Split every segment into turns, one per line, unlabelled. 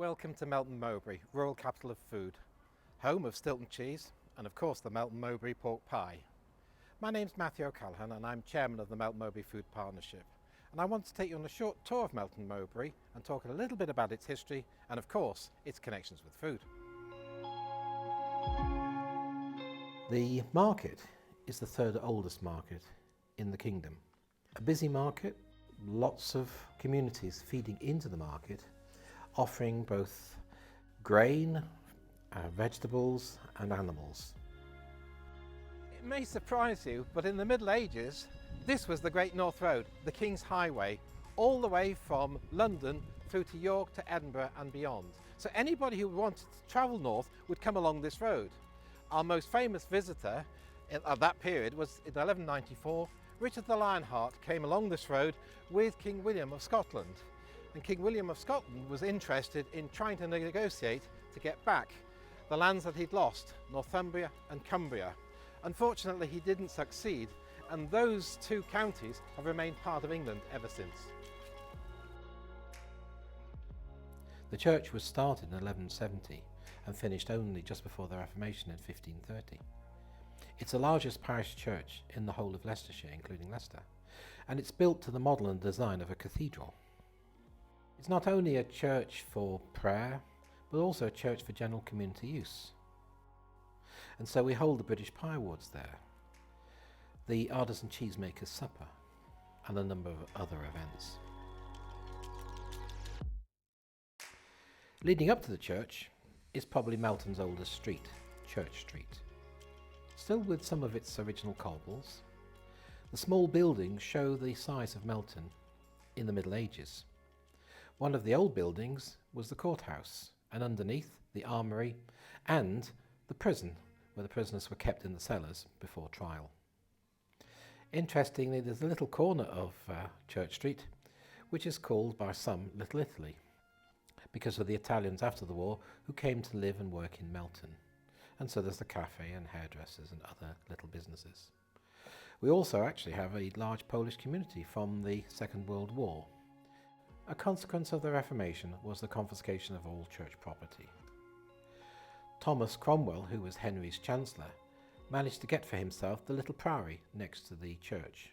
Welcome to Melton Mowbray, rural capital of food, home of Stilton cheese and of course the Melton Mowbray pork pie. My name's Matthew O'Callaghan and I'm chairman of the Melton Mowbray Food Partnership, and I want to take you on a short tour of Melton Mowbray and talk a little bit about its history and of course its connections with food. The market is the third oldest market in the kingdom. A busy market, lots of communities feeding into the market, offering both grain, vegetables and animals. It may surprise you, but in the Middle Ages this was the Great North Road, the King's Highway, all the way from London through to York to Edinburgh and beyond. So anybody who wanted to travel north would come along this road. Our most famous visitor of that period was in 1194. Richard the Lionheart came along this road with King William of Scotland. And King William of Scotland was interested in trying to negotiate to get back the lands that he'd lost, Northumbria and Cumbria. Unfortunately, he didn't succeed, and those two counties have remained part of England ever since. The church was started in 1170 and finished only just before the Reformation in 1530. It's the largest parish church in the whole of Leicestershire, including Leicester, and it's built to the model and design of a cathedral. It's not only a church for prayer, but also a church for general community use. And so we hold the British Pie Awards there, the Artisan Cheesemakers Supper, and a number of other events. Leading up to the church is probably Melton's oldest street, Church Street. Still with some of its original cobbles, the small buildings show the size of Melton in the Middle Ages. One of the old buildings was the courthouse, and underneath the armoury and the prison, where the prisoners were kept in the cellars before trial. Interestingly, there's a little corner of Church Street which is called by some Little Italy, because of the Italians after the war who came to live and work in Melton. And so there's the cafe and hairdressers and other little businesses. We also actually have a large Polish community from the Second World War. A consequence of the Reformation was the confiscation of all church property. Thomas Cromwell, who was Henry's chancellor, managed to get for himself the little priory next to the church.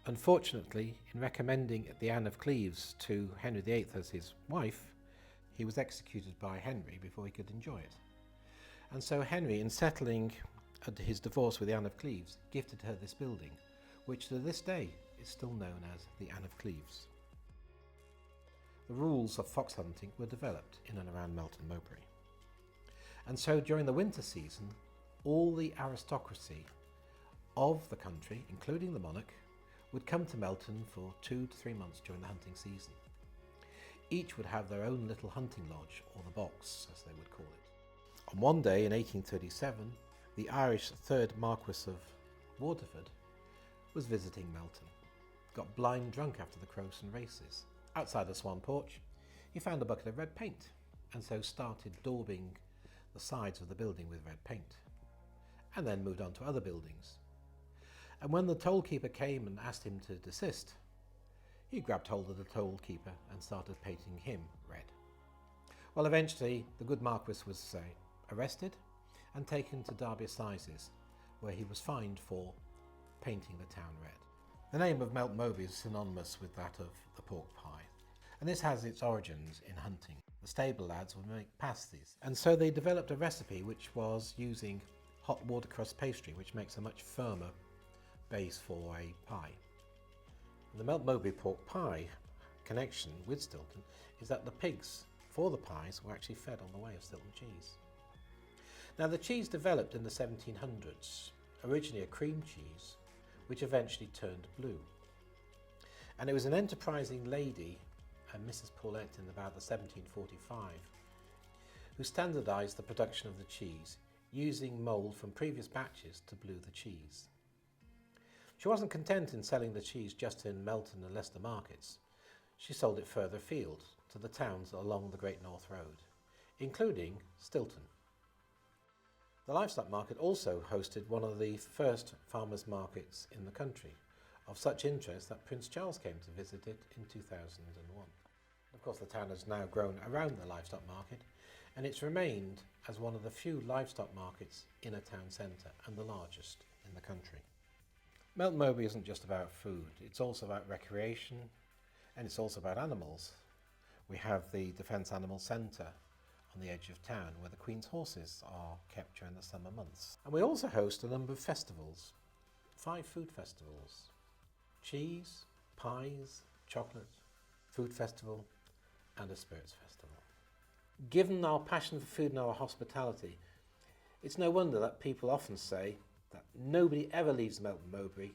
Unfortunately, in recommending the Anne of Cleves to Henry VIII as his wife, he was executed by Henry before he could enjoy it. And so Henry, in settling his divorce with the Anne of Cleves, gifted her this building, which to this day is still known as the Anne of Cleves. The rules of fox hunting were developed in and around Melton Mowbray. And so during the winter season, all the aristocracy of the country, including the monarch, would come to Melton for 2 to 3 months during the hunting season. Each would have their own little hunting lodge, or the box as they would call it. On one day in 1837, the Irish 3rd Marquess of Waterford was visiting Melton. Got blind drunk after the Crowson races. Outside the Swan Porch, he found a bucket of red paint and so started daubing the sides of the building with red paint, and then moved on to other buildings. And when the tollkeeper came and asked him to desist, he grabbed hold of the tollkeeper and started painting him red. Well, eventually the good Marquis was arrested and taken to Derby Assizes, where he was fined for painting the town red. The name of Melton Mowbray is synonymous with that of the pork pie, and this has its origins in hunting. The stable lads would make pasties, and so they developed a recipe which was using hot watercress pastry, which makes a much firmer base for a pie. The Melton Mowbray pork pie connection with Stilton is that the pigs for the pies were actually fed on the way of Stilton cheese. Now, the cheese developed in the 1700s, originally a cream cheese, which eventually turned blue. And it was an enterprising lady, Mrs. Paulette, in about the 1745, who standardised the production of the cheese using mould from previous batches to blue the cheese. She wasn't content in selling the cheese just in Melton and Leicester markets. She sold it further afield to the towns along the Great North Road, including Stilton. The livestock market also hosted one of the first farmers' markets in the country, of such interest that Prince Charles came to visit it in 2001. The Of course, the town has now grown around the livestock market, and it's remained as one of the few livestock markets in a town centre and the largest in the country. Melton Mowbray isn't just about food, it's also about recreation, and it's also about animals. We have the Defence Animal Centre on the edge of town where the Queen's horses are kept during the summer months. And we also host a number of festivals, 5 food festivals: cheese, pies, chocolate, food festival and a spirits festival. Given our passion for food and our hospitality, it's no wonder that people often say that nobody ever leaves Melton Mowbray